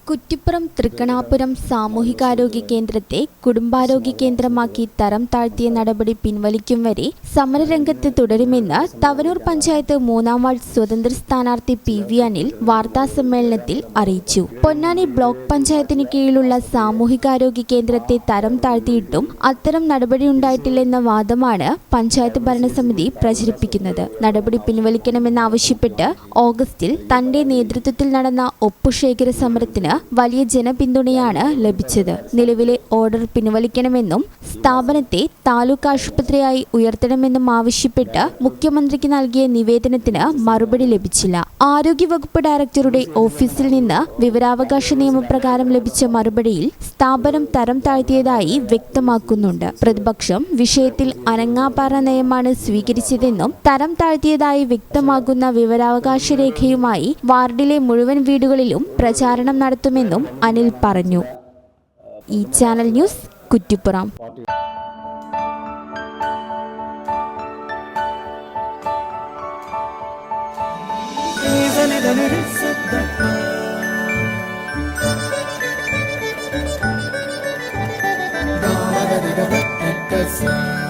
കുറ്റിപ്പുറം തൃക്കണാപുരം സാമൂഹികാരോഗ്യ കേന്ദ്രത്തെ കുടുംബാരോഗ്യ കേന്ദ്രമാക്കി തരം താഴ്ത്തിയ നടപടി പിൻവലിക്കും വരെ സമരരംഗത്ത് തുടരുമെന്ന് തവനൂർ പഞ്ചായത്ത് 3-ാം വാർഡ് സ്വതന്ത്ര സ്ഥാനാർത്ഥി പി.വി. അനിൽ വാർത്താസമ്മേളനത്തിൽ അറിയിച്ചു. പൊന്നാനി ബ്ലോക്ക് പഞ്ചായത്തിന് കീഴിലുള്ള സാമൂഹികാരോഗ്യ കേന്ദ്രത്തെ തരം താഴ്ത്തിയിട്ടും അത്തരം നടപടിയുണ്ടായിട്ടില്ലെന്ന വാദമാണ് പഞ്ചായത്ത് ഭരണസമിതി പ്രചരിപ്പിക്കുന്നത്. നടപടി പിൻവലിക്കണമെന്നാവശ്യപ്പെട്ട് ഓഗസ്റ്റിൽ തന്റെ നേതൃത്വത്തിൽ നടന്ന ഒപ്പുശേഖര സമരത്തിന് വലിയ ജനപിന്തുണയാണ് ലഭിച്ചത്. നിലവിലെ ഓർഡർ പിൻവലിക്കണമെന്നും സ്ഥാപനത്തെ താലൂക്ക് ആശുപത്രിയായി ഉയർത്തണമെന്നും ആവശ്യപ്പെട്ട് മുഖ്യമന്ത്രിക്ക് നൽകിയ നിവേദനത്തിന് മറുപടി ലഭിച്ചില്ല. ആരോഗ്യവകുപ്പ് ഡയറക്ടറുടെ ഓഫീസിൽ നിന്ന് വിവരാവകാശ നിയമപ്രകാരം ലഭിച്ച മറുപടിയിൽ സ്ഥാപനം തരം താഴ്ത്തിയതായി വ്യക്തമാക്കുന്നുണ്ട്. പ്രതിപക്ഷം വിഷയത്തിൽ അനങ്ങാപ്പാറ നയമാണ് സ്വീകരിച്ചതെന്നും തരം താഴ്ത്തിയതായി വ്യക്തമാകുന്ന വിവരാവകാശ രേഖയുമായി വാർഡിലെ മുഴുവൻ വീടുകളിലും പ്രചാരണം നടത്തുമെന്നും അനിൽ പറഞ്ഞു. ഈ ചാനൽ ന്യൂസ് കുറ്റിപ്പുറം. See